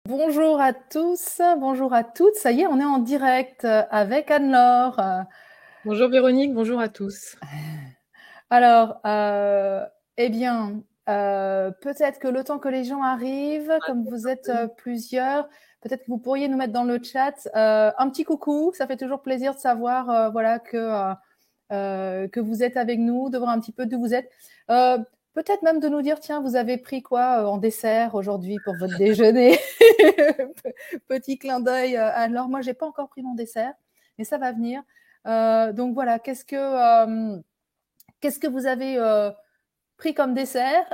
Bonjour à tous, bonjour à toutes. Ça y est, on est en direct avec Anne-Laure. Bonjour Véronique, bonjour à tous. Alors, eh bien, peut-être que le temps que les gens arrivent, comme vous êtes plusieurs, peut-être que vous pourriez nous mettre dans le chat un petit coucou. Ça fait toujours plaisir de savoir, voilà, que vous êtes avec nous, de voir un petit peu d'où vous êtes. Euh, Peut-être même de nous dire, tiens, vous avez pris quoi en dessert aujourd'hui pour votre déjeuner. Petit clin d'œil. Alors, moi, j'ai pas encore pris mon dessert, mais ça va venir. Donc voilà, qu'est-ce que vous avez pris comme dessert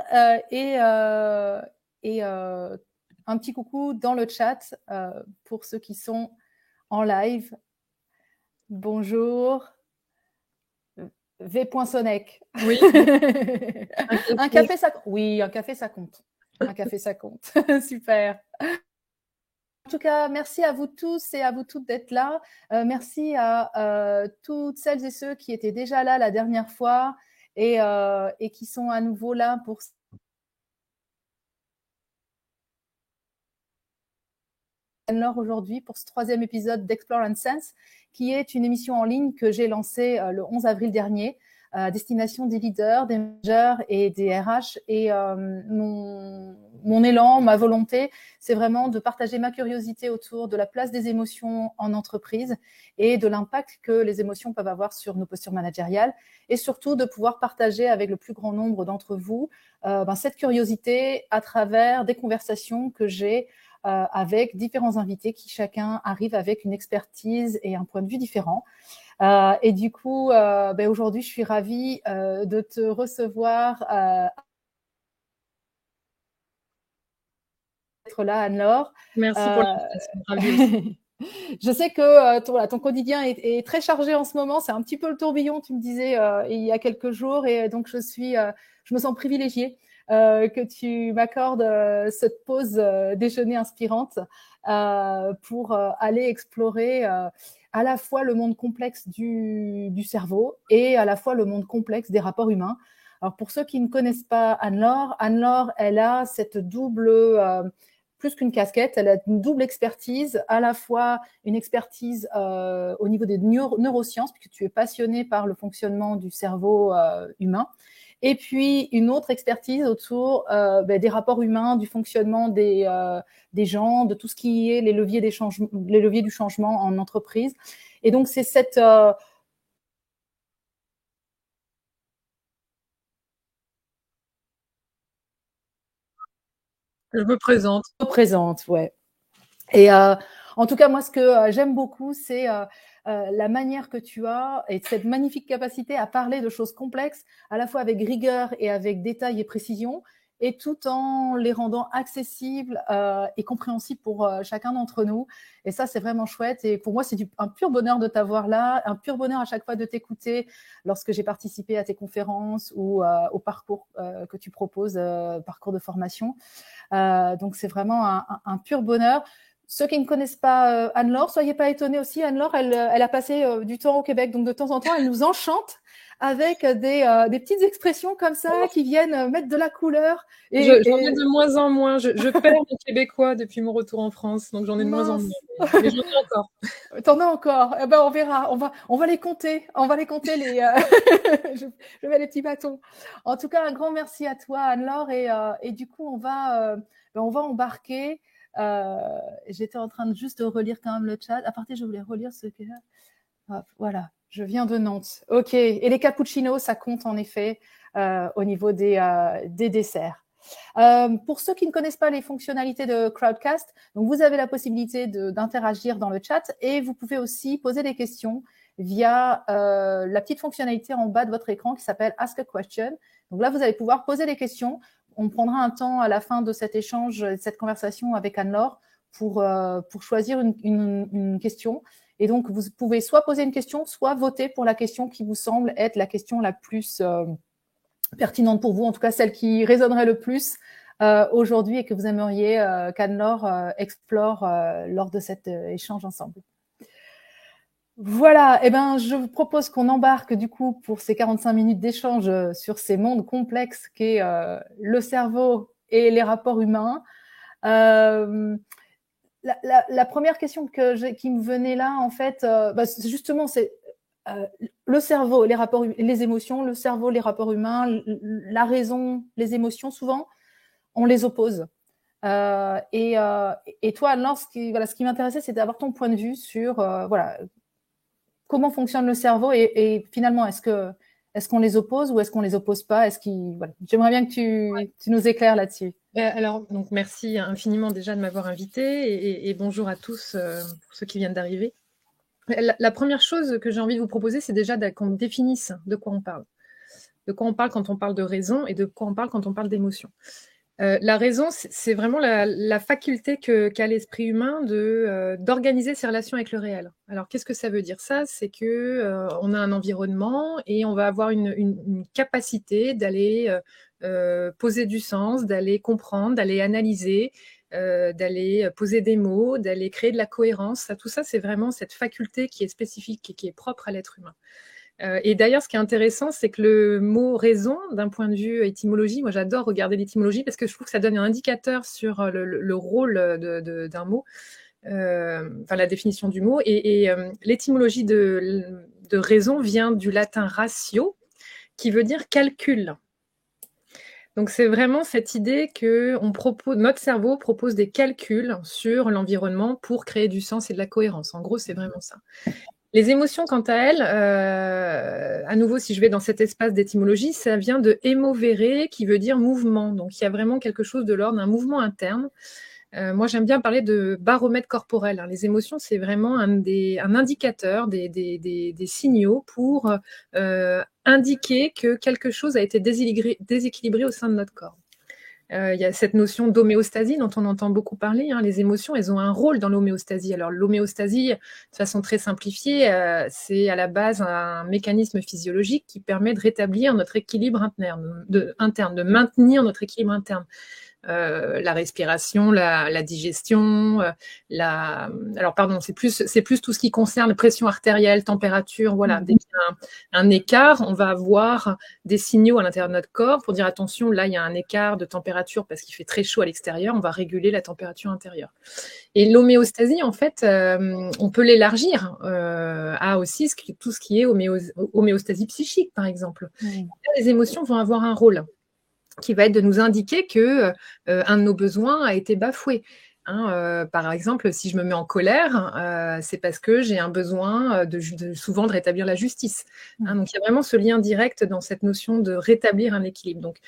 et un petit coucou dans le chat pour ceux qui sont en live. Bonjour. V. Sonnec. Oui, un Un café. café, ça compte. Oui, un café, ça compte. Un café, ça compte. Super. En tout cas, merci à vous tous et à vous toutes d'être là. Merci à toutes celles et ceux qui étaient déjà là la dernière fois et qui sont à nouveau là pour Anne-Laure aujourd'hui pour ce 3e épisode d'Explore and Sense, qui est une émission en ligne que j'ai lancée le 11 avril dernier à destination des leaders, des managers et des RH. Et mon élan, ma volonté, c'est vraiment de partager ma curiosité autour de la place des émotions en entreprise et de l'impact que les émotions peuvent avoir sur nos postures managériales, et surtout de pouvoir partager avec le plus grand nombre d'entre vous cette curiosité à travers des conversations que j'ai avec différents invités qui chacun arrive avec une expertise et un point de vue différent. Et du coup, aujourd'hui, je suis ravie de te recevoir être là, Anne-Laure. Merci pour Euh, l'invitation, ravie aussi. Je sais que ton quotidien est très chargé en ce moment. C'est un petit peu le tourbillon, tu me disais il y a quelques jours, et donc je me sens privilégiée que tu m'accordes cette pause déjeuner inspirante pour aller explorer à la fois le monde complexe du cerveau et à la fois le monde complexe des rapports humains. Alors pour ceux qui ne connaissent pas Anne-Laure, Anne-Laure, elle a cette double plus qu'une casquette, elle a une double expertise, à la fois une expertise au niveau des neurosciences, puisque tu es passionnée par le fonctionnement du cerveau humain, et puis une autre expertise autour des rapports humains, du fonctionnement des gens, de tout ce qui est les leviers du changement en entreprise. Et donc c'est cette Je me présente. présente, ouais. Et en tout cas, moi, ce que j'aime beaucoup, c'est la manière que tu as et cette magnifique capacité à parler de choses complexes, à la fois avec rigueur et avec détail et précision, et tout en les rendant accessibles et compréhensibles pour chacun d'entre nous. Et ça, c'est vraiment chouette. Et pour moi, c'est un pur bonheur de t'avoir là, un pur bonheur à chaque fois de t'écouter lorsque j'ai participé à tes conférences ou au parcours que tu proposes, parcours de formation. Donc, c'est vraiment un pur bonheur. Ceux qui ne connaissent pas Anne-Laure, soyez pas étonnés aussi. Anne-Laure, elle a passé du temps au Québec, donc de temps en temps, elle nous enchante avec des petites expressions comme ça qui viennent mettre de la couleur. J'en ai de moins en moins. Je perds mes Québécois depuis mon retour en France, donc j'en ai de moins en moins. Mince, Mais j'en ai encore. t'en as encore. Eh ben, on verra. On va les compter. On va les compter je mets les petits bâtons. En tout cas, un grand merci à toi, Anne-Laure. Et du coup, on va embarquer. J'étais en train de juste de relire quand même le chat. À partir, je voulais relire ce que voilà. Je viens de Nantes. Ok. Et les cappuccinos, ça compte en effet au niveau des desserts. Pour ceux qui ne connaissent pas les fonctionnalités de Crowdcast, donc vous avez la possibilité d'interagir dans le chat et vous pouvez aussi poser des questions via la petite fonctionnalité en bas de votre écran qui s'appelle Ask a Question. Donc là, vous allez pouvoir poser des questions. On prendra un temps à la fin de cet échange, de cette conversation avec Anne-Laure pour choisir une question. Et donc, vous pouvez soit poser une question, soit voter pour la question qui vous semble être la question la plus pertinente pour vous, en tout cas celle qui résonnerait le plus aujourd'hui et que vous aimeriez qu'Anne-Laure explore lors de cet échange ensemble. Voilà, eh ben, je vous propose qu'on embarque du coup pour ces 45 minutes d'échange sur ces mondes complexes qu'est le cerveau et les rapports humains. la première question qui me venait là, en fait, justement, c'est le cerveau, les émotions, le cerveau, les rapports humains, la raison, les émotions, souvent, on les oppose. Et toi, alors, ce qui m'intéressait, c'est d'avoir ton point de vue sur comment fonctionne le cerveau et finalement, est-ce qu'on les oppose ou est-ce qu'on les oppose pas? J'aimerais bien que tu nous éclaires là-dessus. Alors, donc merci infiniment déjà de m'avoir invité et bonjour à tous pour ceux qui viennent d'arriver. La première chose que j'ai envie de vous proposer, c'est déjà qu'on définisse de quoi on parle. De quoi on parle quand on parle de raison et de quoi on parle quand on parle d'émotion. La raison, c'est vraiment la faculté qu'a l'esprit humain d'organiser ses relations avec le réel. Alors, qu'est-ce que ça veut dire ça? C'est que on a un environnement et on va avoir une capacité d'aller poser du sens, d'aller comprendre, d'aller analyser, d'aller poser des mots, d'aller créer de la cohérence. Tout ça, c'est vraiment cette faculté qui est spécifique et qui est propre à l'être humain. Et d'ailleurs, ce qui est intéressant, c'est que le mot raison, d'un point de vue étymologie, moi j'adore regarder l'étymologie parce que je trouve que ça donne un indicateur sur le rôle d'un mot, la définition du mot. Et l'étymologie de raison vient du latin ratio, qui veut dire calcul. Donc c'est vraiment cette idée que notre cerveau propose des calculs sur l'environnement pour créer du sens et de la cohérence. En gros, c'est vraiment ça. Les émotions, quant à elles, à nouveau, si je vais dans cet espace d'étymologie, ça vient de émovere, qui veut dire mouvement. Donc, il y a vraiment quelque chose de l'ordre d'un mouvement interne. Moi, j'aime bien parler de baromètre corporel. Les émotions, c'est vraiment un indicateur, des signaux pour indiquer que quelque chose a été déséquilibré au sein de notre corps. Il y a cette notion d'homéostasie dont on entend beaucoup parler. Les émotions, elles ont un rôle dans l'homéostasie. Alors l'homéostasie, de façon très simplifiée, c'est à la base un mécanisme physiologique qui permet de rétablir notre équilibre interne, de maintenir notre équilibre interne. La respiration, la digestion, c'est plus tout ce qui concerne pression artérielle, température, voilà. Dès qu'il y a un écart, on va avoir des signaux à l'intérieur de notre corps pour dire attention, là il y a un écart de température parce qu'il fait très chaud à l'extérieur, on va réguler la température intérieure. Et l'homéostasie, en fait, on peut l'élargir à aussi tout ce qui est homéostasie psychique, par exemple. Les émotions vont avoir un rôle qui va être de nous indiquer que un de nos besoins a été bafoué. Par exemple, si je me mets en colère, c'est parce que j'ai un besoin souvent de rétablir la justice. Donc, il y a vraiment ce lien direct dans cette notion de rétablir un équilibre. Donc,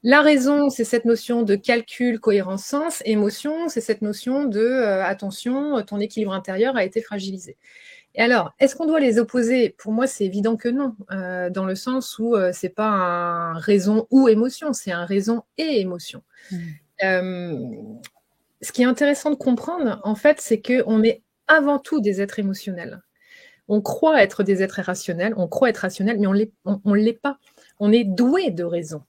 la raison, c'est cette notion de calcul, cohérence, sens. Émotion, c'est cette notion de attention, ton équilibre intérieur a été fragilisé. Et alors, est-ce qu'on doit les opposer? Pour moi, c'est évident que non, dans le sens où c'est pas un raison ou émotion, c'est un raison et émotion. Ce qui est intéressant de comprendre, en fait, c'est qu'on est avant tout des êtres émotionnels. On croit être des êtres irrationnels, on croit être rationnel, mais on l'est pas. On est doué de raison.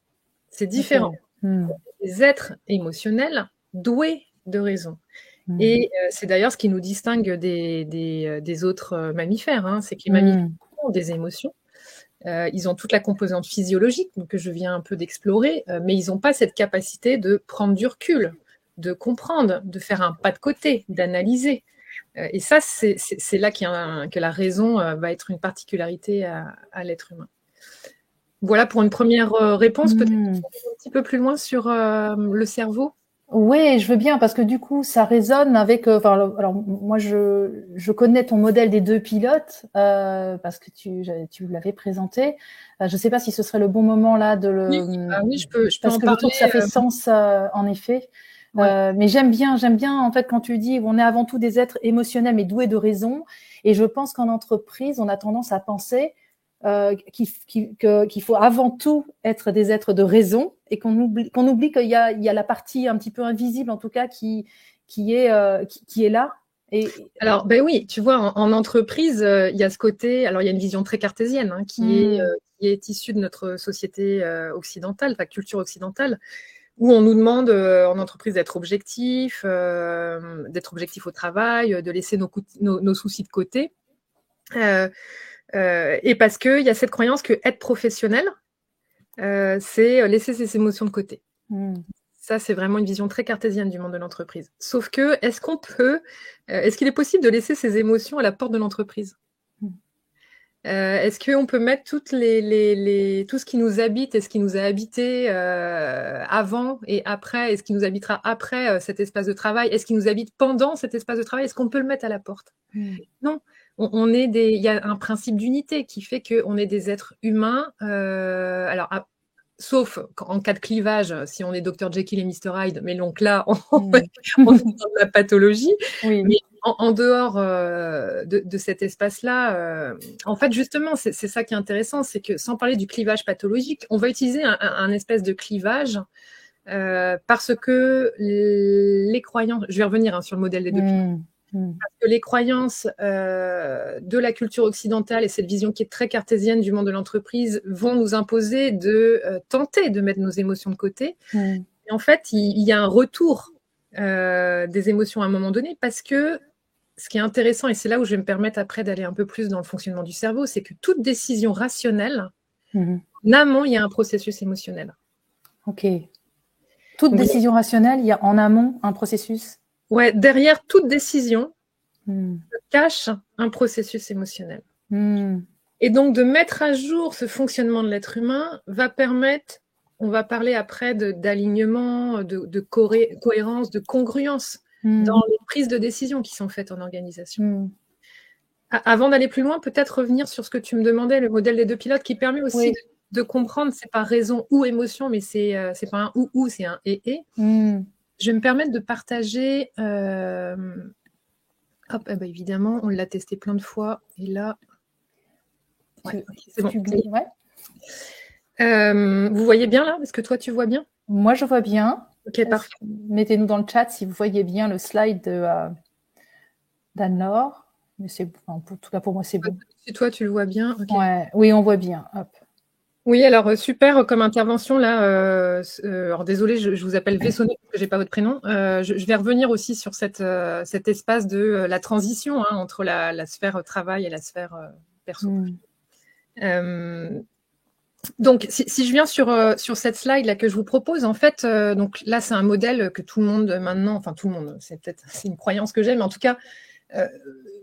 C'est différent. On est des êtres émotionnels doués de raison. Et c'est d'ailleurs ce qui nous distingue des autres mammifères, c'est que les mammifères ont des émotions. Ils ont toute la composante physiologique que je viens un peu d'explorer, mais ils n'ont pas cette capacité de prendre du recul, de comprendre, de faire un pas de côté, d'analyser. Et ça, c'est là que la raison va être une particularité à l'être humain. Voilà pour une première réponse. Peut-être un petit peu plus loin sur le cerveau. Oui, je veux bien parce que du coup, ça résonne avec. Alors moi, je connais ton modèle des 2 pilotes parce que tu l'avais présenté. Je ne sais pas si ce serait le bon moment là de le. Oui, je peux parce en que parler. Je trouve que ça fait sens en effet. Ouais. Mais j'aime bien en fait quand tu dis on est avant tout des êtres émotionnels mais doués de raison. Et je pense qu'en entreprise, on a tendance à penser qu'il faut avant tout être des êtres de raison et qu'on oublie qu'il y a la partie un petit peu invisible en tout cas qui est là. Alors ben oui, tu vois, en entreprise, il y a ce côté. Alors il y a une vision très cartésienne qui est issue de notre société occidentale, culture occidentale, où on nous demande en entreprise d'être objectif au travail, de laisser nos soucis de côté. Et parce qu'il y a cette croyance que être professionnel, c'est laisser ses émotions de côté. Ça, c'est vraiment une vision très cartésienne du monde de l'entreprise. Sauf que, est-ce qu'il est possible de laisser ses émotions à la porte de l'entreprise? Est-ce qu'on peut mettre tout ce qui nous habite et ce qui nous a habité avant et après, et ce qui nous habitera après cet espace de travail, est-ce qui nous habite pendant cet espace de travail? Est-ce qu'on peut le mettre à la porte? Non. Il y a un principe d'unité qui fait qu'on est des êtres humains. Sauf en cas de clivage, si on est Dr Jekyll et Mr Hyde, mais donc là, on est dans la pathologie. Oui. Mais en dehors de cet espace-là, en fait, justement, c'est ça qui est intéressant, c'est que sans parler du clivage pathologique, on va utiliser un espèce de clivage parce que les croyances, je vais revenir sur le modèle des deux pilotes, parce que les croyances de la culture occidentale et cette vision qui est très cartésienne du monde de l'entreprise vont nous imposer de tenter de mettre nos émotions de côté. Et en fait, il y a un retour des émotions à un moment donné, parce que ce qui est intéressant, et c'est là où je vais me permettre après d'aller un peu plus dans le fonctionnement du cerveau, c'est que toute décision rationnelle, en amont, il y a un processus émotionnel. Ok. Toute décision rationnelle, il y a en amont un processus. Ouais, derrière toute décision se cache un processus émotionnel. Et donc, de mettre à jour ce fonctionnement de l'être humain va permettre, on va parler après d'alignement, de cohérence, de congruence dans les prises de décision qui sont faites en organisation. Avant d'aller plus loin, peut-être revenir sur ce que tu me demandais, le modèle des deux pilotes, qui permet aussi de comprendre, c'est pas raison ou émotion, mais c'est pas un ou, c'est un et. Je vais me permettre de partager. Évidemment, on l'a testé plein de fois. Et là, c'est bon. Vous voyez bien là? Est-ce que toi, tu vois bien? Moi, je vois bien. Ok, parfait. Mettez-nous dans le chat si vous voyez bien le slide d'Anne-Laure. Mais en tout cas, pour moi, c'est bon. Si toi, tu le vois bien. Okay. Ouais. Oui, on voit bien. Hop. Oui, alors super comme intervention là. Alors désolée, je vous appelle Vessonnet parce que j'ai pas votre prénom. Je vais revenir aussi sur cet espace de la transition entre la sphère travail et la sphère perso. Donc, si je viens sur cette slide là que je vous propose, en fait, donc là c'est un modèle que tout le monde maintenant, enfin tout le monde, c'est une croyance que j'ai, mais en tout cas.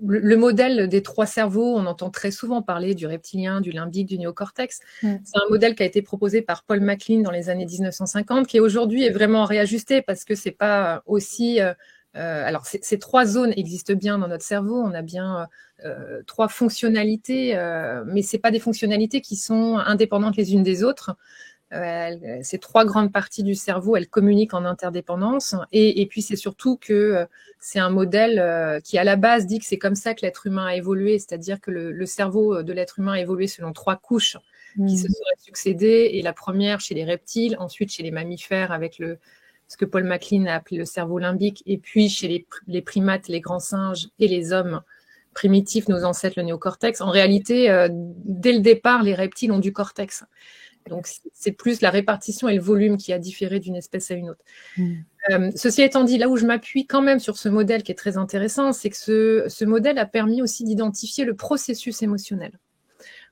Le modèle des trois cerveaux, on entend très souvent parler du reptilien, du limbique, du néocortex. C'est un modèle qui a été proposé par Paul MacLean dans les années 1950, qui aujourd'hui est vraiment réajusté parce que c'est pas aussi... alors, ces trois zones existent bien dans notre cerveau. On a bien trois fonctionnalités, mais c'est pas des fonctionnalités qui sont indépendantes les unes des autres. Ces trois grandes parties du cerveau, elles communiquent en interdépendance. Et puis, c'est surtout que c'est un modèle qui, à la base, dit que c'est comme ça que l'être humain a évolué, c'est-à-dire que le cerveau de l'être humain a évolué selon trois couches qui se seraient succédées. Et la première chez les reptiles, ensuite chez les mammifères avec ce que Paul MacLean a appelé le cerveau limbique, et puis chez les primates, les grands singes et les hommes primitifs, nos ancêtres, le néocortex. En réalité, dès le départ, les reptiles ont du cortex. Donc, c'est plus la répartition et le volume qui a différé d'une espèce à une autre. Ceci étant dit, là où je m'appuie quand même sur ce modèle qui est très intéressant, c'est que ce modèle a permis aussi d'identifier le processus émotionnel.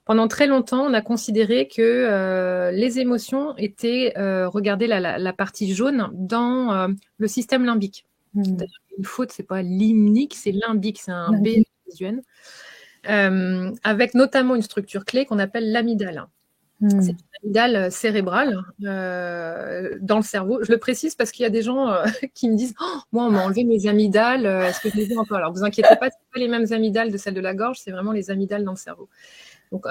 Pendant très longtemps, on a considéré que les émotions étaient, regardez la partie jaune, dans le système limbique. D'ailleurs, une faute, c'est pas limbique, c'est limbique, c'est un B visuel, avec notamment une structure clé qu'on appelle l'amygdale. C'est une amygdale cérébrale dans le cerveau. Je le précise parce qu'il y a des gens qui me disent moi, on m'a enlevé mes amygdales, est-ce que je les ai encore? Alors, vous inquiétez pas, ce pas les mêmes amygdales de celles de la gorge, c'est vraiment les amygdales dans le cerveau. Donc,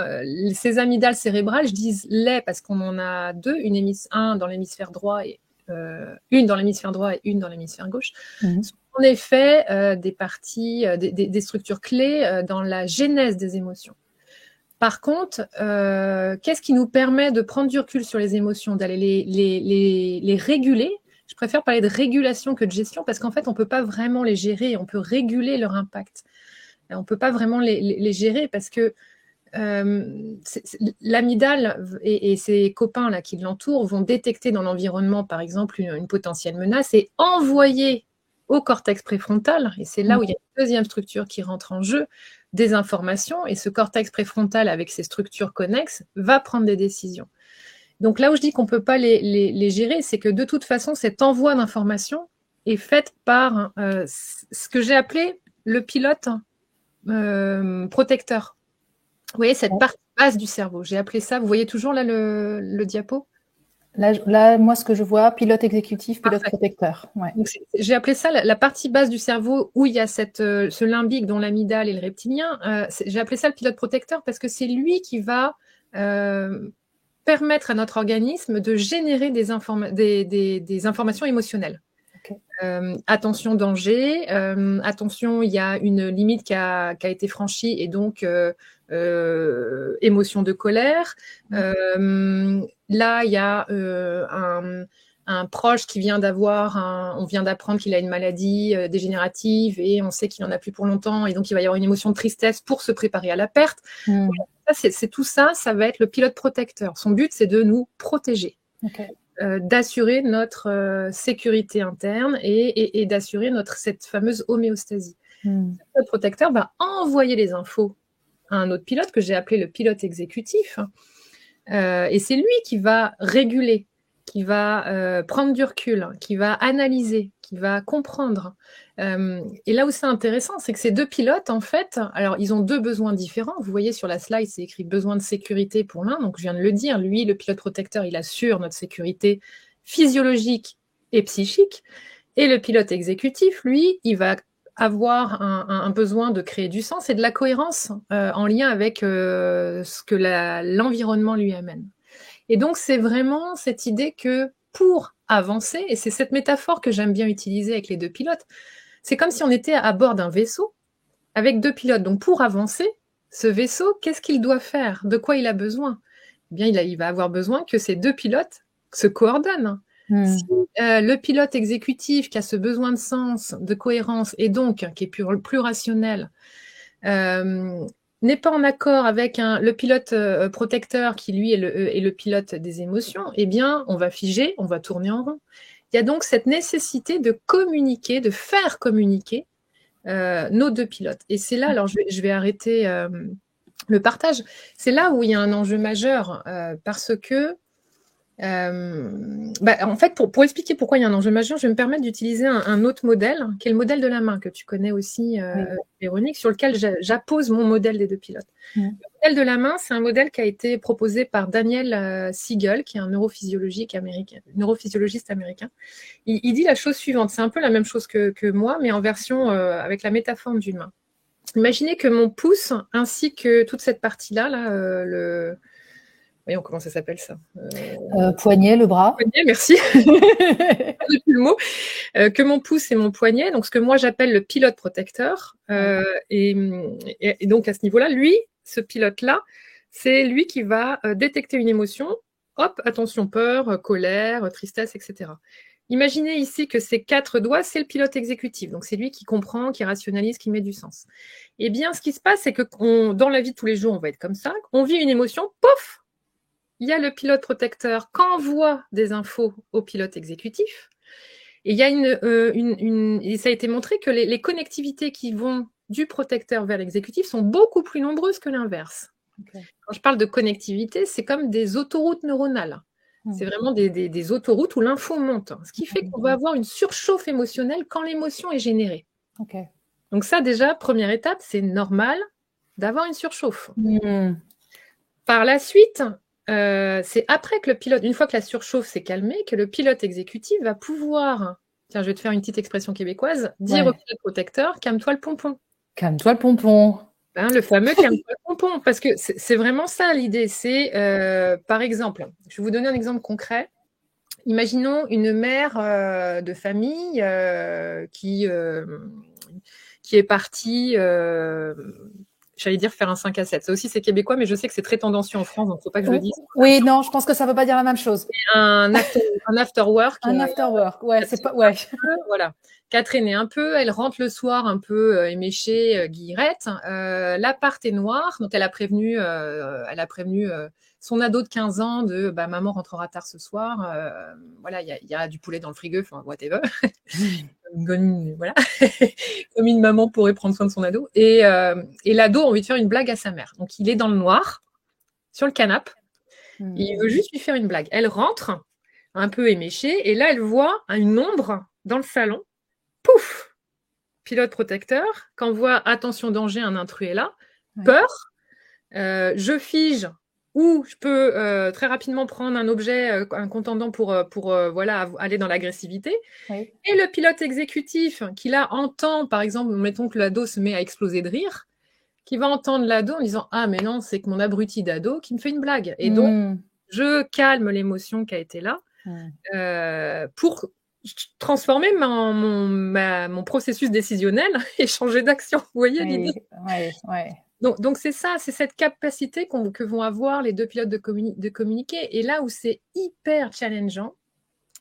ces amygdales cérébrales, je dis les parce qu'on en a deux, un dans l'hémisphère droit et une dans l'hémisphère droit et une dans l'hémisphère gauche. Sont en effet des parties, des structures clés dans la genèse des émotions. Par contre, qu'est-ce qui nous permet de prendre du recul sur les émotions, d'aller les réguler? Je préfère parler de régulation que de gestion parce qu'en fait, on ne peut pas vraiment les gérer, on peut réguler leur impact. On ne peut pas vraiment les gérer parce que l'amygdale et ses copains là, qui l'entourent vont détecter dans l'environnement, par exemple, une potentielle menace et envoyer au cortex préfrontal, et c'est là où il y a une deuxième structure qui rentre en jeu, des informations, et ce cortex préfrontal avec ses structures connexes va prendre des décisions. Donc là où je dis qu'on ne peut pas les gérer, c'est que de toute façon, cet envoi d'informations est fait par ce que j'ai appelé le pilote protecteur. Vous voyez, cette partie basse du cerveau, j'ai appelé ça, vous voyez toujours là le diapo ? Là, moi, ce que je vois, pilote exécutif, pilote protecteur. Ouais. J'ai appelé ça la partie basse du cerveau où il y a ce limbique dont l'amygdale et le reptilien. J'ai appelé ça le pilote protecteur parce que c'est lui qui va permettre à notre organisme de générer des informations émotionnelles. Okay. Attention, danger. Attention, il y a une limite qui a été franchie et donc émotion de colère. Là, il y a un proche qui vient on vient d'apprendre qu'il a une maladie dégénérative et on sait qu'il n'en a plus pour longtemps et donc il va y avoir une émotion de tristesse pour se préparer à la perte. C'est tout ça, ça va être le pilote protecteur. Son but, c'est de nous protéger, d'assurer notre sécurité interne et d'assurer cette fameuse homéostasie. Le pilote protecteur va envoyer les infos à un autre pilote que j'ai appelé le pilote exécutif. Et c'est lui qui va réguler, qui va prendre du recul, qui va analyser, qui va comprendre. Et là où c'est intéressant, c'est que ces deux pilotes, en fait, alors ils ont deux besoins différents. Vous voyez sur la slide, c'est écrit besoin de sécurité pour l'un. Donc je viens de le dire, lui, le pilote protecteur, il assure notre sécurité physiologique et psychique. Et le pilote exécutif, lui, il va avoir un besoin de créer du sens et de la cohérence en lien avec ce que l'environnement lui amène. Et donc, c'est vraiment cette idée que pour avancer, et c'est cette métaphore que j'aime bien utiliser avec les deux pilotes, c'est comme si on était à bord d'un vaisseau avec deux pilotes. Donc, pour avancer, ce vaisseau, qu'est-ce qu'il doit faire? De quoi il a besoin? Eh bien, il va avoir besoin que ces deux pilotes se coordonnent. Si le pilote exécutif qui a ce besoin de sens, de cohérence et donc qui est plus rationnel n'est pas en accord avec le pilote protecteur qui lui est le pilote des émotions, eh bien on va figer, on va tourner en rond. Il y a donc cette nécessité de communiquer, de faire communiquer nos deux pilotes. Et c'est là, alors je vais arrêter le partage, c'est là où il y a un enjeu majeur parce que en fait, pour expliquer pourquoi il y a un enjeu majeur, je vais me permettre d'utiliser un autre modèle, qui est le modèle de la main, que tu connais aussi, Véronique, sur lequel j'appose mon modèle des deux pilotes. Le modèle de la main, c'est un modèle qui a été proposé par Daniel Siegel, qui est un neurophysiologiste américain. Il dit la chose suivante, c'est un peu la même chose que moi, mais en version avec la métaphore d'une main. Imaginez que mon pouce, ainsi que toute cette partie-là, voyons comment ça s'appelle ça. Poignet, le bras. Poignet, merci. Plus le mot. Que mon pouce et mon poignet, donc ce que moi j'appelle le pilote protecteur. Et donc à ce niveau-là, lui, ce pilote-là, c'est lui qui va détecter une émotion. Hop, attention, peur, colère, tristesse, etc. Imaginez ici que ces 4 doigts, c'est le pilote exécutif. Donc c'est lui qui comprend, qui rationalise, qui met du sens. Eh bien, ce qui se passe, c'est que dans la vie de tous les jours, on va être comme ça. On vit une émotion, pof, il y a le pilote protecteur qui envoie des infos au pilote exécutif. Et il y a et ça a été montré que les connectivités qui vont du protecteur vers l'exécutif sont beaucoup plus nombreuses que l'inverse. Quand je parle de connectivité, c'est comme des autoroutes neuronales. C'est vraiment des autoroutes où l'info monte. Ce qui fait qu'on va avoir une surchauffe émotionnelle quand l'émotion est générée. Donc ça, déjà, première étape, c'est normal d'avoir une surchauffe. Par la suite, c'est après que le pilote, une fois que la surchauffe s'est calmée, que le pilote exécutif va pouvoir, tiens, je vais te faire une petite expression québécoise, dire au pilote protecteur, calme-toi le pompon. Calme-toi le pompon. Hein, le fameux calme-toi le pompon, parce que c'est vraiment ça l'idée. C'est, par exemple, je vais vous donner un exemple concret. Imaginons une mère de famille qui est partie... j'allais dire faire un 5 à 7. Ça aussi, c'est québécois, mais je sais que c'est très tendancieux en France, donc il ne faut pas que je le dise. Oui, non, je pense que ça ne veut pas dire la même chose. Un after work. Un after work, c'est pas... Voilà. Qui a traîné un peu, elle rentre le soir un peu éméchée, guillerette. L'appart est noir, donc elle a prévenu son ado de 15 ans de maman rentrera tard ce soir. Voilà, il y a du poulet dans le frigo, enfin whatever. Voilà. Comme une maman pourrait prendre soin de son ado. Et l'ado a envie de faire une blague à sa mère. Donc il est dans le noir, sur le canapé. Il veut juste lui faire une blague. Elle rentre, un peu éméchée, et là, elle voit une ombre dans le salon. Pouf! Pilote protecteur, qu'envoie attention danger, un intrus est là. Ouais. Peur, je fige, ou je peux très rapidement prendre un objet, un contendant pour voilà, aller dans l'agressivité. Oui. Et le pilote exécutif qui là entend, par exemple, mettons que l'ado se met à exploser de rire, qui va entendre l'ado en disant ah mais non, c'est que mon abruti d'ado qui me fait une blague. Et donc je calme l'émotion qui a été là pour transformer mon processus décisionnel et changer d'action. Vous voyez l'idée? Donc c'est ça, c'est cette capacité que vont avoir les deux pilotes de communiquer. Et là où c'est hyper challengeant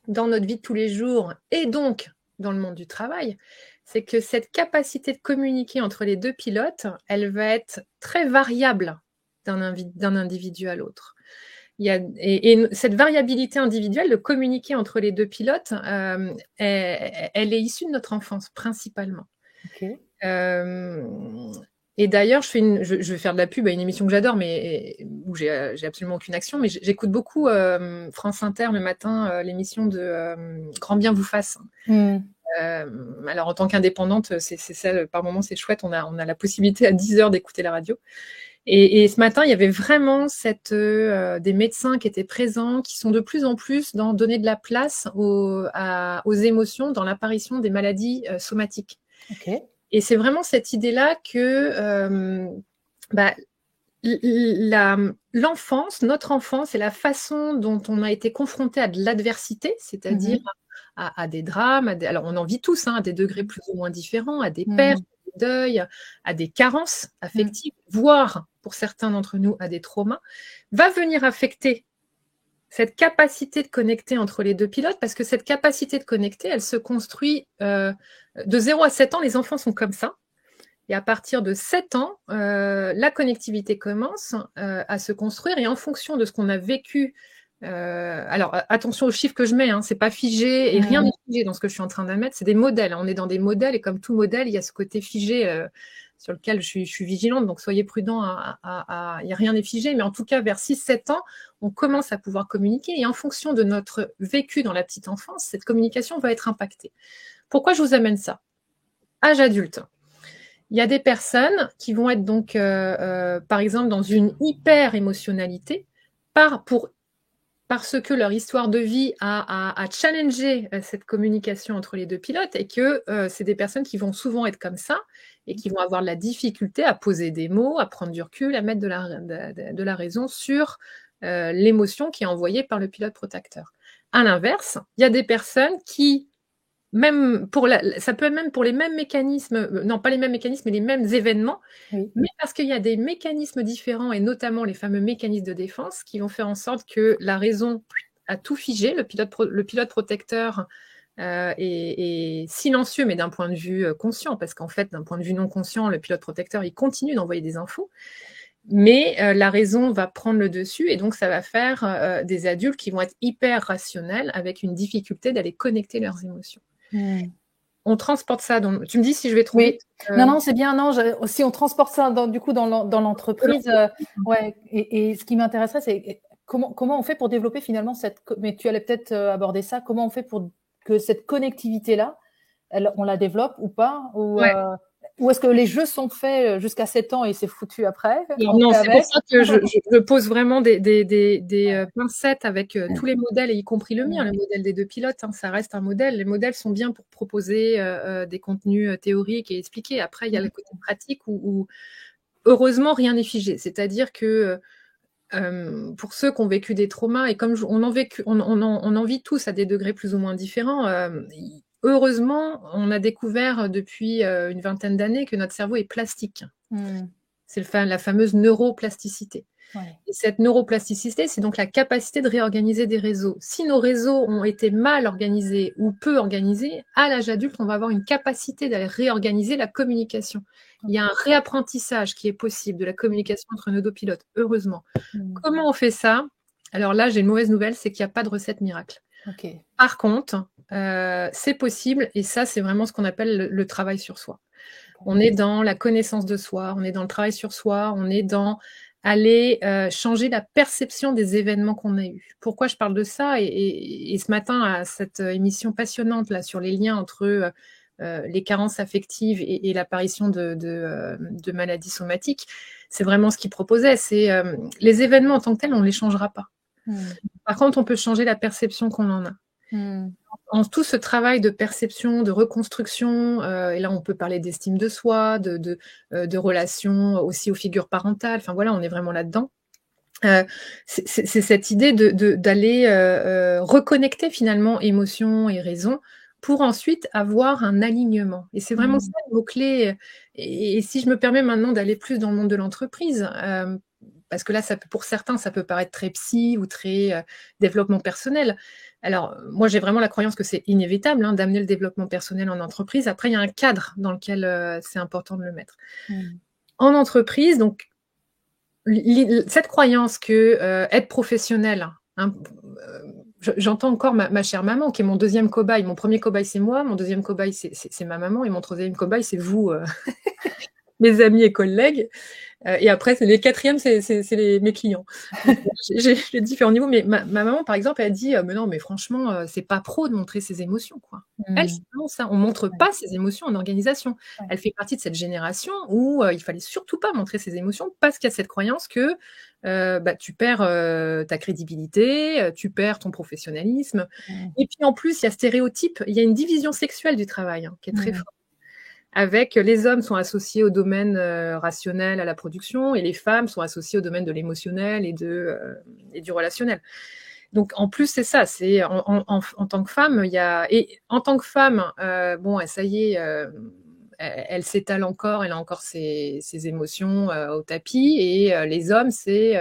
dans notre vie de tous les jours et donc dans le monde du travail, c'est que cette capacité de communiquer entre les deux pilotes, elle va être très variable d'un individu à l'autre. Et cette variabilité individuelle de communiquer entre les deux pilotes, elle est issue de notre enfance principalement. Okay. Et d'ailleurs, je vais faire de la pub à une émission que j'adore, mais où j'ai absolument aucune action, mais j'écoute beaucoup France Inter le matin, l'émission de Grand bien vous fasse. Alors, en tant qu'indépendante, c'est ça, par moments, c'est chouette, on a la possibilité à 10 heures d'écouter la radio. Et ce matin, il y avait vraiment des médecins qui étaient présents, qui sont de plus en plus dans donner de la place aux émotions dans l'apparition des maladies somatiques. Okay. Et c'est vraiment cette idée-là que l'enfance, notre enfance et la façon dont on a été confronté à de l'adversité, c'est-à-dire à des drames, alors on en vit tous, à des degrés plus ou moins différents, à des pertes, à des deuils, à des carences affectives, voire pour certains d'entre nous à des traumas, va venir affecter cette capacité de connecter entre les deux pilotes, parce que cette capacité de connecter, elle se construit de 0 à 7 ans, les enfants sont comme ça. Et à partir de 7 ans, la connectivité commence à se construire, et en fonction de ce qu'on a vécu, alors attention aux chiffres que je mets, c'est pas figé, et rien n'est figé dans ce que je suis en train d'admettre, c'est des modèles, on est dans des modèles, et comme tout modèle, il y a ce côté figé sur lequel je suis vigilante, donc soyez prudents, il n'y a rien n'est figé, mais en tout cas, vers 6-7 ans, on commence à pouvoir communiquer, et en fonction de notre vécu dans la petite enfance, cette communication va être impactée. Pourquoi je vous amène ça? Âge adulte. Il y a des personnes qui vont être donc, par exemple, dans une hyper-émotionnalité, parce que leur histoire de vie a challengé cette communication entre les deux pilotes, et que c'est des personnes qui vont souvent être comme ça et qui vont avoir de la difficulté à poser des mots, à prendre du recul, à mettre de la raison sur l'émotion qui est envoyée par le pilote protecteur. À l'inverse, il y a des personnes qui, ça peut être même pour les mêmes mécanismes, non pas les mêmes mécanismes, mais les mêmes événements, mais parce qu'il y a des mécanismes différents, et notamment les fameux mécanismes de défense, qui vont faire en sorte que la raison a tout figé. Le pilote protecteur est silencieux, mais d'un point de vue conscient, parce qu'en fait, d'un point de vue non conscient, le pilote protecteur, il continue d'envoyer des infos. Mais la raison va prendre le dessus, et donc ça va faire des adultes qui vont être hyper rationnels, avec une difficulté d'aller connecter leurs émotions. On transporte ça tu me dis si je vais trop vite. Non, c'est bien. Non, si on transporte ça dans l'entreprise, et ce qui m'intéresserait, c'est comment on fait pour développer finalement mais tu allais peut-être aborder ça, comment on fait pour que cette connectivité-là, on la développe ou pas, ou est-ce que les jeux sont faits jusqu'à 7 ans et c'est foutu après? Non, c'est pour ça que je pose vraiment des pincettes avec tous les modèles, et y compris le mien, le modèle des deux pilotes. Ça reste un modèle. Les modèles sont bien pour proposer des contenus théoriques et expliquer. Après, il y a le côté pratique où heureusement, rien n'est figé. C'est-à-dire que pour ceux qui ont vécu des traumas, et comme on en vit tous à des degrés plus ou moins différents, heureusement, on a découvert depuis une vingtaine d'années que notre cerveau est plastique. C'est la fameuse neuroplasticité. Et cette neuroplasticité, c'est donc la capacité de réorganiser des réseaux. Si nos réseaux ont été mal organisés ou peu organisés, à l'âge adulte, on va avoir une capacité d'aller réorganiser la communication. Il y a un réapprentissage qui est possible de la communication entre nos deux pilotes, heureusement. Comment on fait ça? Alors là, j'ai une mauvaise nouvelle, c'est qu'il n'y a pas de recette miracle. Par contre, c'est possible, et ça, c'est vraiment ce qu'on appelle le travail sur soi. On est dans la connaissance de soi, on est dans le travail sur soi, on est dans aller changer la perception des événements qu'on a eus. Pourquoi je parle de ça et ce matin, à cette émission passionnante là, sur les liens entre les carences affectives et l'apparition de maladies somatiques, c'est vraiment ce qu'il proposait. C'est les événements en tant que tels, on ne les changera pas. Par contre, on peut changer la perception qu'on en a. En tout ce travail de perception, de reconstruction, et là on peut parler d'estime de soi, de relations aussi aux figures parentales, enfin voilà, on est vraiment là-dedans. C'est cette idée d'aller reconnecter finalement émotion et raison pour ensuite avoir un alignement. Et c'est vraiment ça le mot-clé. Et si je me permets maintenant d'aller plus dans le monde de l'entreprise, parce que là, pour certains, ça peut paraître très psy ou très développement personnel. Alors, moi, j'ai vraiment la croyance que c'est inévitable d'amener le développement personnel en entreprise. Après, il y a un cadre dans lequel c'est important de le mettre. En entreprise, donc, cette croyance que être professionnel, j'entends encore ma chère maman, qui est mon deuxième cobaye. Mon premier cobaye, c'est moi. Mon deuxième cobaye, c'est ma maman. Et mon troisième cobaye, c'est vous, mes amis et collègues. Et après, les quatrièmes, c'est mes clients. J'ai différents niveaux, mais ma maman, par exemple, elle dit mais non, mais franchement, c'est pas pro de montrer ses émotions, quoi. Elle, c'est vraiment ça. On montre pas ses émotions en organisation. Elle fait partie de cette génération où il fallait surtout pas montrer ses émotions parce qu'il y a cette croyance que tu perds ta crédibilité, tu perds ton professionnalisme. Et puis en plus, il y a stéréotype, il y a une division sexuelle du travail qui est très forte. Avec les hommes sont associés au domaine rationnel, à la production, et les femmes sont associées au domaine de l'émotionnel et du relationnel. Donc en plus c'est ça, c'est en tant que femme, et en tant que femme, ça y est, elle s'étale encore, elle a encore ses émotions au tapis, et les hommes, c'est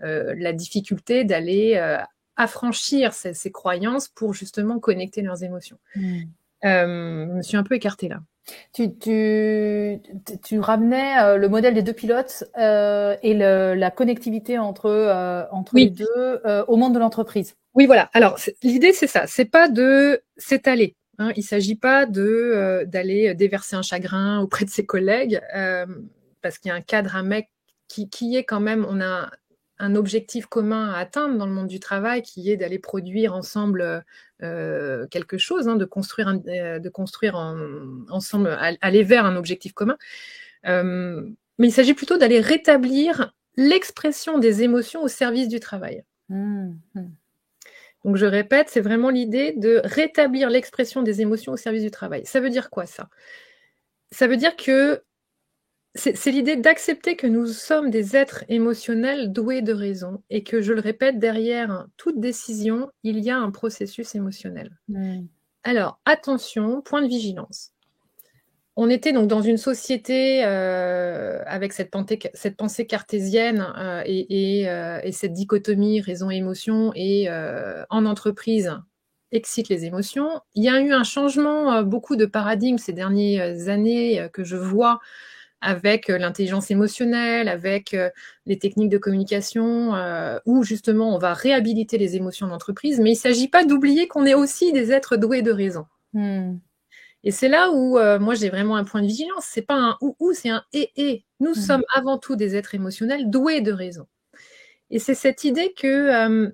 la difficulté d'aller affranchir ces croyances pour justement connecter leurs émotions. Je me suis un peu écartée là. Tu ramenais le modèle des deux pilotes et la connectivité entre les deux au monde de l'entreprise. Oui, voilà. Alors, l'idée, c'est ça. C'est pas de s'étaler. Il ne s'agit pas d'aller déverser un chagrin auprès de ses collègues, parce qu'il y a un cadre, un mec qui est quand même, on a un objectif commun à atteindre dans le monde du travail, qui est d'aller produire ensemble quelque chose, de construire ensemble, aller vers un objectif commun. Mais il s'agit plutôt d'aller rétablir l'expression des émotions au service du travail. Donc je répète, c'est vraiment l'idée de rétablir l'expression des émotions au service du travail. Ça veut dire quoi, ça ? Ça veut dire que c'est l'idée d'accepter que nous sommes des êtres émotionnels doués de raison et que, je le répète, derrière toute décision, il y a un processus émotionnel. Alors, attention, point de vigilance. On était donc dans une société avec cette pensée cartésienne et cette dichotomie raison-émotion, et en entreprise, excite les émotions. Il y a eu un changement, beaucoup de paradigmes ces dernières années que je vois avec l'intelligence émotionnelle, avec les techniques de communication, où justement on va réhabiliter les émotions d'entreprise, mais il ne s'agit pas d'oublier qu'on est aussi des êtres doués de raison. Et c'est là où moi j'ai vraiment un point de vigilance. C'est pas un ou, c'est un et. Nous sommes avant tout des êtres émotionnels doués de raison. Et c'est cette idée que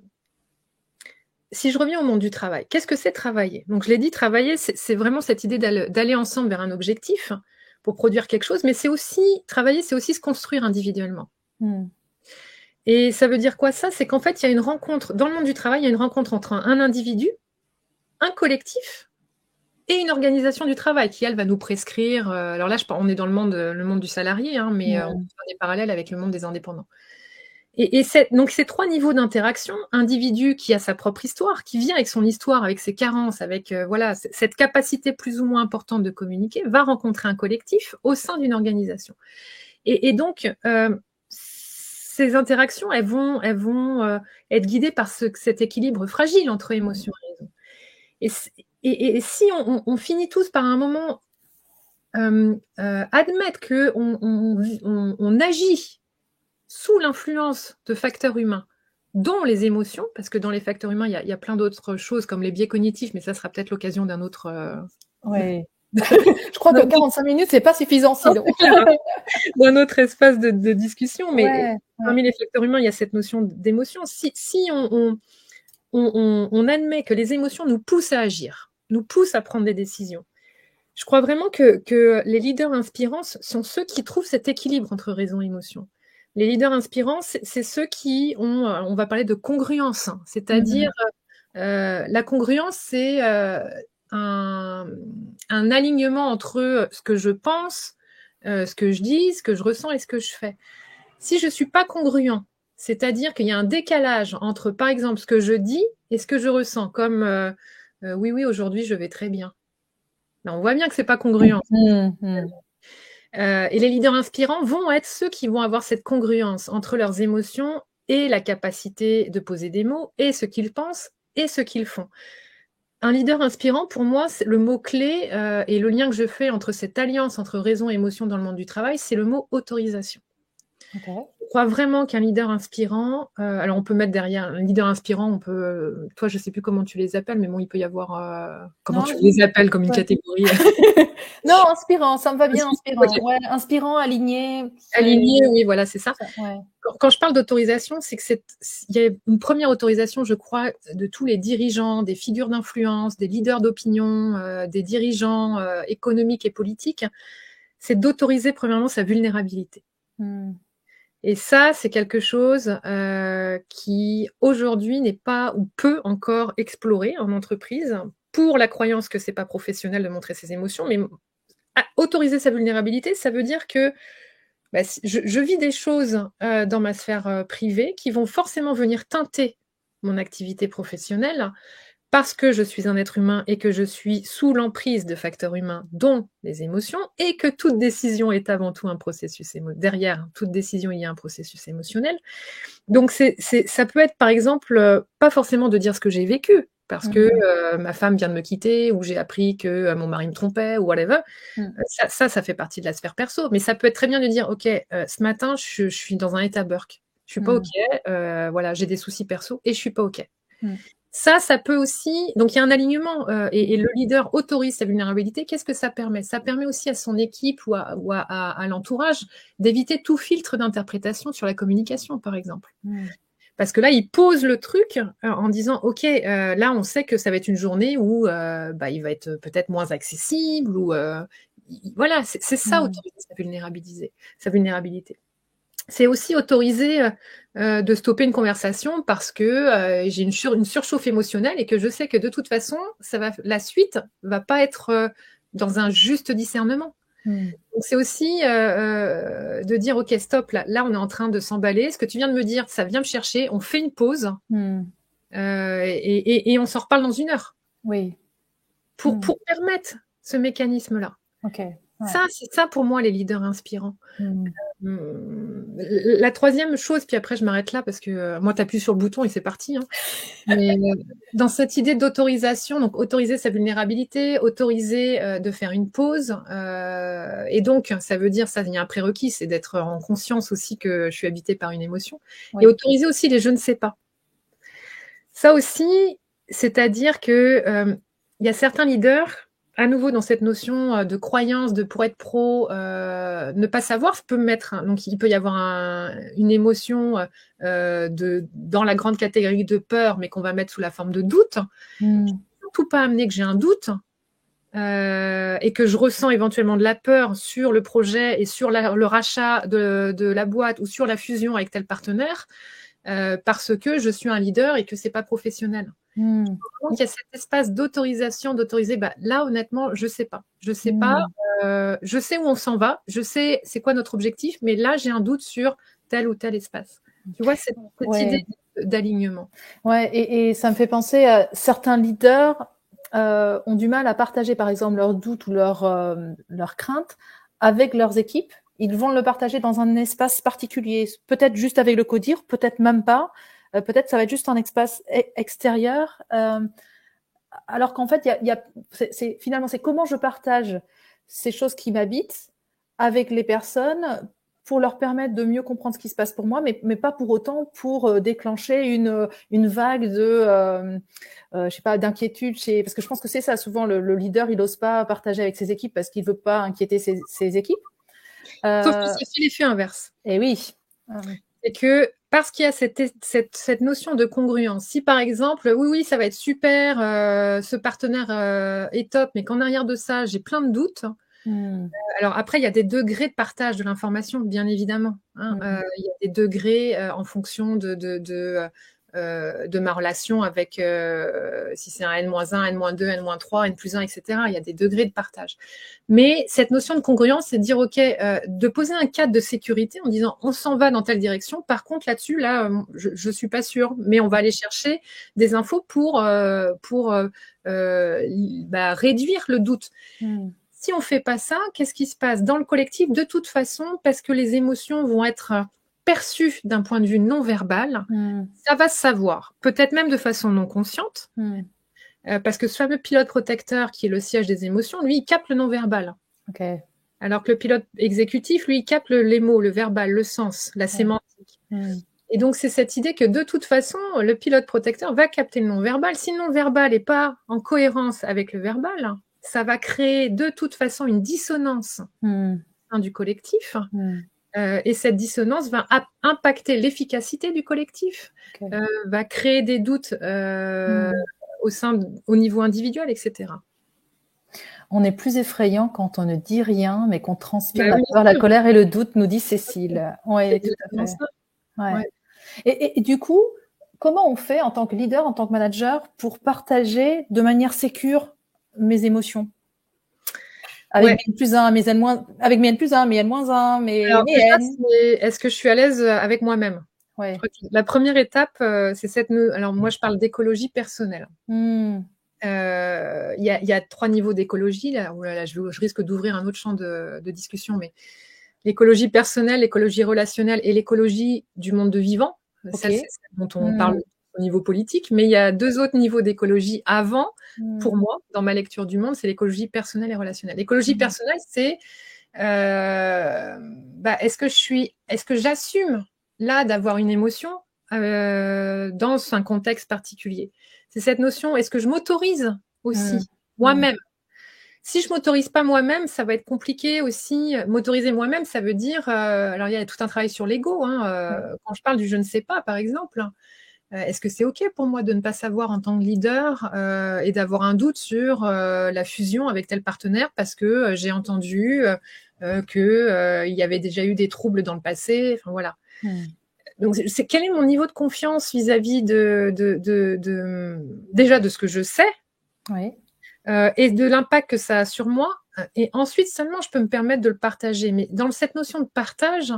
si je reviens au monde du travail, qu'est-ce que c'est travailler ? Donc je l'ai dit, travailler, c'est vraiment cette idée d'aller ensemble vers un objectif pour produire quelque chose, mais travailler, c'est aussi se construire individuellement. Et ça veut dire quoi, ça ? C'est qu'en fait, il y a une rencontre, dans le monde du travail, il y a une rencontre entre un individu, un collectif et une organisation du travail qui, elle, va nous prescrire. Alors là, on est dans le monde du salarié, mais on peut faire des parallèles avec le monde des indépendants. Et donc ces trois niveaux d'interaction, individu qui a sa propre histoire, qui vient avec son histoire, avec ses carences, avec cette capacité plus ou moins importante de communiquer, va rencontrer un collectif au sein d'une organisation. Et donc ces interactions, elles vont être guidées par cet équilibre fragile entre émotion et raison. Et si on finit tous par un moment admettre qu'on agit sous l'influence de facteurs humains, dont les émotions, parce que dans les facteurs humains, il y a plein d'autres choses comme les biais cognitifs, mais ça sera peut-être l'occasion d'un autre Je crois que 45 minutes, c'est pas suffisant sinon. Dans notre espace de discussion, mais Ouais, parmi les facteurs humains, il y a cette notion d'émotion. Si on admet que les émotions nous poussent à agir, nous poussent à prendre des décisions, je crois vraiment que les leaders inspirants sont ceux qui trouvent cet équilibre entre raison et émotion. Les leaders inspirants, c'est ceux qui ont, on va parler de congruence, c'est-à-dire la congruence, c'est un alignement entre ce que je pense, ce que je dis, ce que je ressens et ce que je fais. Si je ne suis pas congruent, c'est-à-dire qu'il y a un décalage entre, par exemple, ce que je dis et ce que je ressens, comme oui, oui, aujourd'hui, je vais très bien. Ben, on voit bien que ce n'est pas congruent. Et les leaders inspirants vont être ceux qui vont avoir cette congruence entre leurs émotions et la capacité de poser des mots, et ce qu'ils pensent et ce qu'ils font. Un leader inspirant, pour moi, le mot-clé et le lien que je fais entre cette alliance entre raison et émotion dans le monde du travail, c'est le mot autorisation. Okay. Je crois vraiment qu'un leader inspirant, alors on peut mettre derrière un leader inspirant, on peut, toi je ne sais plus comment tu les appelles, mais bon, il peut y avoir, comment tu les appelles comme une catégorie. Non, inspirant, ça me va bien, inspirant. Okay. Ouais, inspirant, aligné. Aligné, oui, voilà, c'est ça. Ouais. Quand je parle d'autorisation, c'est qu'il y a une première autorisation, je crois, de tous les dirigeants, des figures d'influence, des leaders d'opinion, des dirigeants économiques et politiques, c'est d'autoriser premièrement sa vulnérabilité. Et ça, c'est quelque chose qui, aujourd'hui, n'est pas ou peut encore explorer en entreprise pour la croyance que ce n'est pas professionnel de montrer ses émotions. Mais autoriser sa vulnérabilité, ça veut dire que je vis des choses dans ma sphère privée qui vont forcément venir teinter mon activité professionnelle parce que je suis un être humain et que je suis sous l'emprise de facteurs humains, dont les émotions, et que toute décision est avant tout un processus émotionnel. Derrière toute décision, il y a un processus émotionnel. Donc, ça peut être, par exemple, pas forcément de dire ce que j'ai vécu, parce que ma femme vient de me quitter, ou j'ai appris que mon mari me trompait, ou whatever. Ça fait partie de la sphère perso. Mais ça peut être très bien de dire, OK, ce matin, je suis dans un état burk. Je suis pas OK. Voilà, j'ai des soucis perso et je suis pas OK. Ça peut aussi... Donc, il y a un alignement et le leader autorise sa vulnérabilité. Qu'est-ce que ça permet? Ça permet aussi à son équipe ou à l'entourage d'éviter tout filtre d'interprétation sur la communication, par exemple. Parce que là, il pose le truc en disant, OK, là, on sait que ça va être une journée où il va être peut-être moins accessible. Ou voilà, c'est ça, autoriser sa vulnérabilité. C'est aussi autoriser de stopper une conversation parce que j'ai une surchauffe émotionnelle et que je sais que de toute façon, la suite ne va pas être dans un juste discernement. Donc, c'est aussi de dire, OK, stop, là, on est en train de s'emballer. Ce que tu viens de me dire, ça vient me chercher. On fait une pause et on s'en reparle dans 1 heure. Oui. Pour permettre ce mécanisme-là. OK. Ouais. Ça, c'est ça pour moi, les leaders inspirants. La troisième chose, puis après je m'arrête là parce que moi, tu appuies sur le bouton et c'est parti. Mais dans cette idée d'autorisation, donc autoriser sa vulnérabilité, autoriser de faire une pause, et donc ça veut dire, ça il y a un prérequis, c'est d'être en conscience aussi que je suis habitée par une émotion, et autoriser aussi les je ne sais pas. Ça aussi, c'est-à-dire que il y a certains leaders, à nouveau dans cette notion de croyance, de pour être pro, ne pas savoir peut mettre. Donc il peut y avoir une émotion dans la grande catégorie de peur, mais qu'on va mettre sous la forme de doute. Je ne peux surtout pas amener que j'ai un doute et que je ressens éventuellement de la peur sur le projet et sur le rachat de la boîte ou sur la fusion avec tel partenaire parce que je suis un leader et que c'est pas professionnel. Donc, il y a cet espace d'autorisation, d'autoriser. Là, honnêtement, je sais pas. Je sais pas. Je sais où on s'en va. Je sais c'est quoi notre objectif. Mais là, j'ai un doute sur tel ou tel espace. Tu vois, cette idée d'alignement. Ouais, et ça me fait penser à certains leaders ont du mal à partager, par exemple, leurs doutes ou leurs craintes avec leurs équipes. Ils vont le partager dans un espace particulier, peut-être juste avec le codir, peut-être même pas. Peut-être ça va être juste un espace extérieur, alors qu'en fait, finalement, c'est comment je partage ces choses qui m'habitent avec les personnes pour leur permettre de mieux comprendre ce qui se passe pour moi, mais pas pour autant pour déclencher une vague de, je sais pas, d'inquiétude parce que je pense que c'est ça. Souvent, le leader, il n'ose pas partager avec ses équipes parce qu'il veut pas inquiéter ses équipes. Sauf que ça fait l'effet inverse. Et oui. C'est que parce qu'il y a cette notion de congruence, si par exemple, oui, ça va être super, ce partenaire est top, mais qu'en arrière de ça, j'ai plein de doutes. Alors après, il y a des degrés de partage de l'information, bien évidemment. Hein. Il y a des degrés en fonction de ma relation avec, si c'est un N-1, N-2, N-3, N+1, etc. Il y a des degrés de partage. Mais cette notion de congruence, c'est de dire, OK, de poser un cadre de sécurité en disant, on s'en va dans telle direction. Par contre, là-dessus, je suis pas sûre, mais on va aller chercher des infos pour réduire le doute. Si on fait pas ça, qu'est-ce qui se passe dans le collectif? De toute façon, parce que les émotions vont être perçues d'un point de vue non verbal, ça va se savoir, peut-être même de façon non consciente, parce que ce fameux pilote protecteur qui est le siège des émotions, lui, il capte le non verbal. Okay. Alors que le pilote exécutif, lui, il capte les mots, le verbal, le sens, la sémantique. Et donc, c'est cette idée que de toute façon, le pilote protecteur va capter le non verbal. Si le non verbal n'est pas en cohérence avec le verbal, ça va créer de toute façon une dissonance du collectif. Et cette dissonance va impacter l'efficacité du collectif, va créer des doutes au niveau individuel, etc. On est plus effrayant quand on ne dit rien, mais qu'on transpire la peur, la colère et le doute, nous dit Cécile. Oui, tout à fait. Ouais. Et du coup, comment on fait en tant que leader, en tant que manager, pour partager de manière sécure mes émotions avec mes N+1, mes N-, avec mes N+1, mes N-1, mes N. Est-ce que je suis à l'aise avec moi-même? Ouais. La première étape, c'est alors moi je parle d'écologie personnelle. Il y a 3 niveaux d'écologie. Là, je risque d'ouvrir un autre champ de discussion, mais l'écologie personnelle, l'écologie relationnelle et l'écologie du monde de vivant, celle dont on parle au niveau politique, mais il y a 2 autres niveaux d'écologie avant, pour moi, dans ma lecture du monde, c'est l'écologie personnelle et relationnelle. L'écologie personnelle, c'est est-ce que j'assume là d'avoir une émotion dans un contexte particulier? C'est cette notion, est-ce que je m'autorise aussi moi-même? Si je m'autorise pas moi-même, ça va être compliqué aussi. M'autoriser moi-même, ça veut dire, alors il y a tout un travail sur l'ego. Quand je parle du je ne sais pas, par exemple, est-ce que c'est OK pour moi de ne pas savoir en tant que leader et d'avoir un doute sur la fusion avec tel partenaire parce que j'ai entendu qu'il y avait déjà eu des troubles dans le passé. Enfin voilà. Donc, quel est mon niveau de confiance vis-à-vis déjà de ce que je sais et de l'impact que ça a sur moi. Et ensuite, seulement, je peux me permettre de le partager. Mais dans cette notion de partage,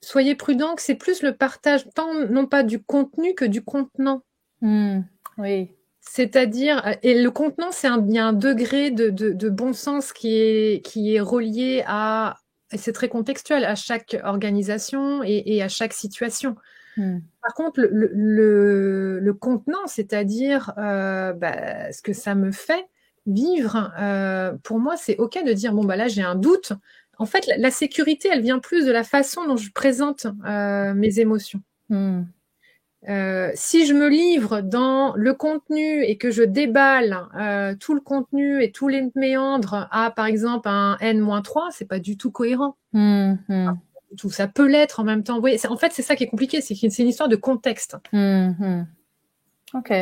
soyez prudents que c'est plus le partage, non pas du contenu que du contenant. Oui. C'est-à-dire, et le contenant, il y a un degré de bon sens qui est relié à, et c'est très contextuel, à chaque organisation et à chaque situation. Par contre, le contenant, c'est-à-dire ce que ça me fait vivre, pour moi, c'est OK de dire, bon, là, j'ai un doute. En fait, la sécurité, elle vient plus de la façon dont je présente mes émotions. Si je me livre dans le contenu et que je déballe tout le contenu et tous les méandres à, par exemple, un N-3, c'est pas du tout cohérent. Tout ça peut l'être en même temps. Oui, en fait, c'est ça qui est compliqué, c'est une histoire de contexte. OK.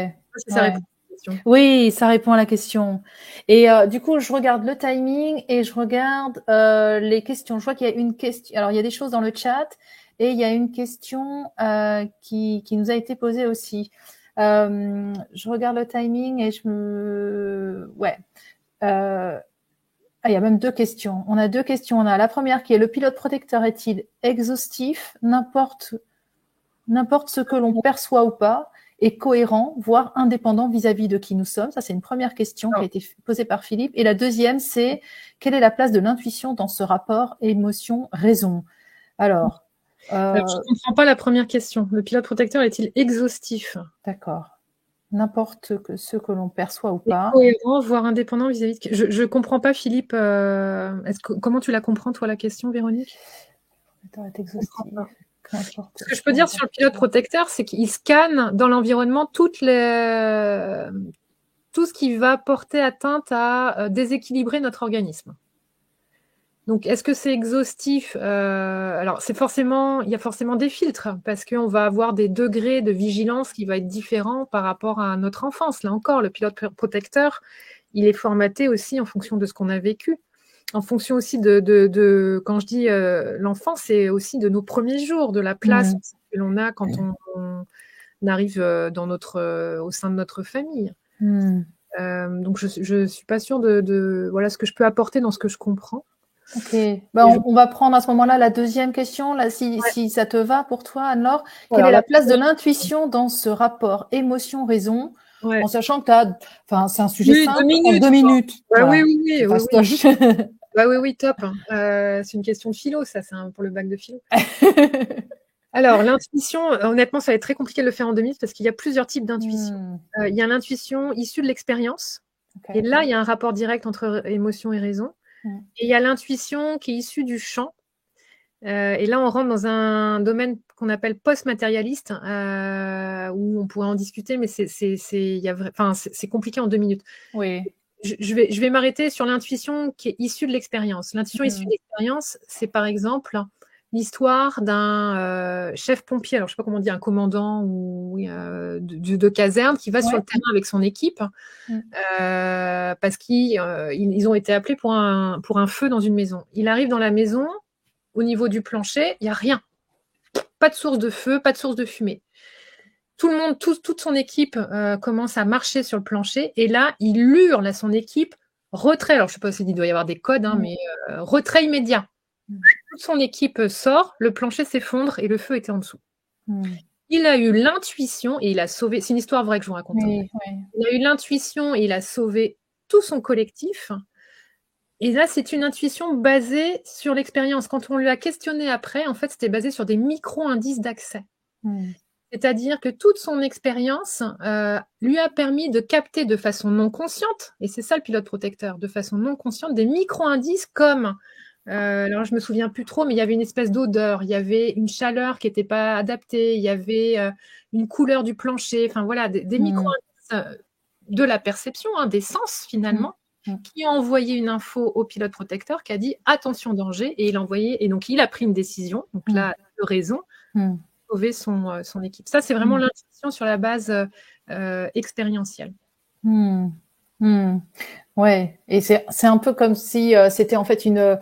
Ça répond à la question. Oui, ça répond à la question. Et du coup, je regarde le timing et je regarde les questions. Je vois qu'il y a une question. Alors, il y a des choses dans le chat et il y a une question qui nous a été posée aussi. Je regarde le timing et il y a même 2 questions. On a 2 questions. On a la première qui est: le pilote protecteur est-il exhaustif, n'importe ce que l'on perçoit ou pas, est cohérent, voire indépendant vis-à-vis de qui nous sommes? Ça, c'est une première question qui a été posée par Philippe. Et la deuxième, c'est: quelle est la place de l'intuition dans ce rapport émotion-raison? Alors, je ne comprends pas la première question. Le pilote protecteur est-il exhaustif? D'accord. N'importe ce que l'on perçoit ou pas. Cohérent, voire indépendant vis-à-vis de... Je comprends pas, Philippe. Comment tu la comprends, toi, la question, Véronique? doit être exhaustif. Ce que je peux dire sur le pilote protecteur, c'est qu'il scanne dans l'environnement tout ce qui va porter atteinte à déséquilibrer notre organisme. Donc, est-ce que c'est exhaustif? Alors, il y a forcément des filtres, parce qu'on va avoir des degrés de vigilance qui vont être différents par rapport à notre enfance. Là encore, le pilote protecteur, il est formaté aussi en fonction de ce qu'on a vécu. En fonction aussi quand je dis l'enfance, c'est aussi de nos premiers jours, de la place que l'on a quand on arrive au sein de notre famille. Donc, je ne suis pas sûre voilà ce que je peux apporter dans ce que je comprends. Ok, on va prendre à ce moment-là la deuxième question, là, si ça te va pour toi, Anne-Laure. Quelle est la place de l'intuition dans ce rapport émotion-raison, en sachant que c'est un sujet simple, 2 minutes. Bah, voilà. Oui. Bah oui, top. C'est une question de philo, ça, c'est pour le bac de philo. Alors, l'intuition, honnêtement, ça va être très compliqué de le faire en 2 minutes parce qu'il y a plusieurs types d'intuition. Il y a l'intuition issue de l'expérience. Et là, il y a un rapport direct entre émotion et raison. Et il y a l'intuition qui est issue du champ. Et là, on rentre dans un domaine qu'on appelle post-matérialiste, où on pourrait en discuter, mais c'est compliqué en 2 minutes. Oui. Je vais m'arrêter sur l'intuition qui est issue de l'expérience. L'intuition issue de l'expérience, c'est par exemple l'histoire d'un chef pompier, alors je ne sais pas comment on dit, un commandant de caserne qui va sur le terrain avec son équipe parce qu'ils ont été appelés pour un feu dans une maison. Il arrive dans la maison, au niveau du plancher, il n'y a rien. Pas de source de feu, pas de source de fumée. Tout le monde, toute son équipe commence à marcher sur le plancher et là, il hurle à son équipe retrait. Alors, je ne sais pas s'il doit y avoir des codes, mais retrait immédiat. Toute son équipe sort, le plancher s'effondre et le feu était en dessous. Il a eu l'intuition et il a sauvé. C'est une histoire vraie que je vous raconte. Il a eu l'intuition et il a sauvé tout son collectif. Et là, c'est une intuition basée sur l'expérience. Quand on lui a questionné après, en fait, c'était basé sur des micro-indices d'accès. C'est-à-dire que toute son expérience lui a permis de capter de façon non consciente, et c'est ça le pilote protecteur, de façon non consciente, des micro-indices comme, alors je me souviens plus trop, mais il y avait une espèce d'odeur, il y avait une chaleur qui n'était pas adaptée, il y avait une couleur du plancher, enfin voilà, des micro-indices de la perception, des sens finalement, qui a envoyé une info au pilote protecteur qui a dit attention danger, et donc il a pris une décision, donc là, de raison, sauver son équipe. Ça, c'est vraiment l'intuition sur la base expérientielle. Ouais, et c'est un peu comme si c'était en fait une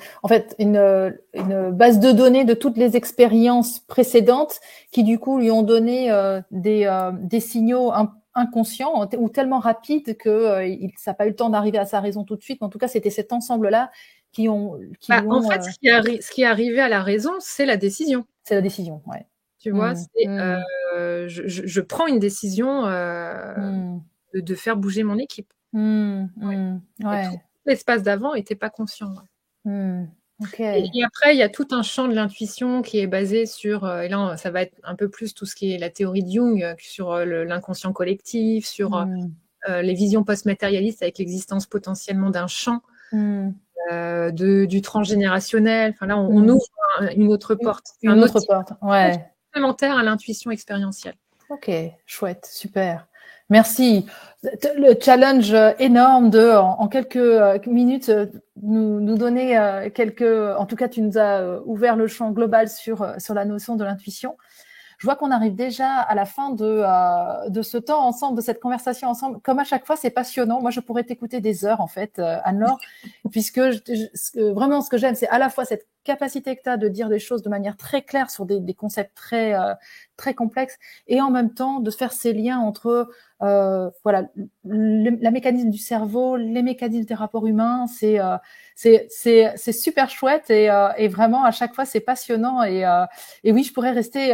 base de données de toutes les expériences précédentes qui du coup lui ont donné des signaux inconscients ou tellement rapides que ça n'a pas eu le temps d'arriver à sa raison tout de suite. Mais en tout cas, c'était cet ensemble-là qui ont. En fait, ce qui est arrivé à la raison, c'est la décision. C'est la décision, ouais. Tu vois, je prends une décision de faire bouger mon équipe. Ouais. L'espace d'avant n'était pas conscient. Okay. Et après, il y a tout un champ de l'intuition qui est basé sur, et là, ça va être un peu plus tout ce qui est la théorie de Jung, sur l'inconscient collectif, sur les visions post-matérialistes avec l'existence potentiellement d'un champ, du transgénérationnel. Enfin, là, on ouvre une autre porte. Une autre porte, ouais. Complémentaire à l'intuition expérientielle. Ok, chouette, super. Merci. Le challenge énorme de, en quelques minutes, nous donner en tout cas, tu nous as ouvert le champ global sur la notion de l'intuition. Je vois qu'on arrive déjà à la fin de ce temps ensemble, de cette conversation ensemble. Comme à chaque fois, c'est passionnant. Moi, je pourrais t'écouter des heures, en fait, Anne-Laure, puisque vraiment, ce que j'aime, c'est à la fois cette capacité que tu as de dire des choses de manière très claire sur des concepts très complexes, et en même temps de faire ces liens entre la mécanisme du cerveau, les mécanismes des rapports humains. C'est super chouette et vraiment à chaque fois c'est passionnant et oui, je pourrais rester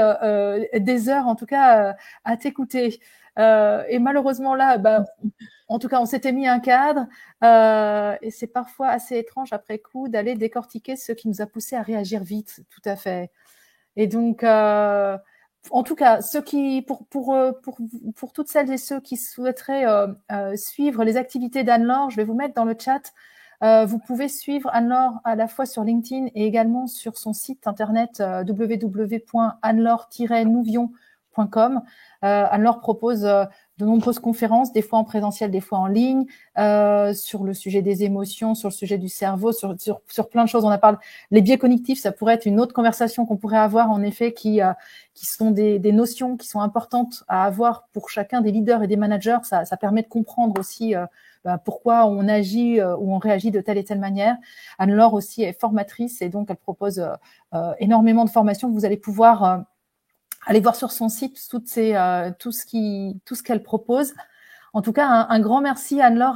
des heures en tout cas à t'écouter. Et malheureusement là, en tout cas, on s'était mis un cadre et c'est parfois assez étrange après coup d'aller décortiquer ce qui nous a poussé à réagir vite, tout à fait. Et donc, en tout cas, ceux qui, pour toutes celles et ceux qui souhaiteraient suivre les activités d'Anne-Laure, je vais vous mettre dans le chat Vous pouvez suivre Anne-Laure à la fois sur LinkedIn et également sur son site internet www.annelaure-nouvion.com. Anne-Laure propose de nombreuses conférences, des fois en présentiel, des fois en ligne, sur le sujet des émotions, sur le sujet du cerveau, sur plein de choses. On a parlé, les biais cognitifs, ça pourrait être une autre conversation qu'on pourrait avoir, en effet, qui sont des notions qui sont importantes à avoir pour chacun des leaders et des managers. Ça permet de comprendre aussi pourquoi on agit ou on réagit de telle et telle manière. Anne-Laure aussi est formatrice et donc elle propose énormément de formations que vous allez pouvoir aller voir sur son site, tout ce qu'elle propose. En tout cas, un grand merci Anne-Laure.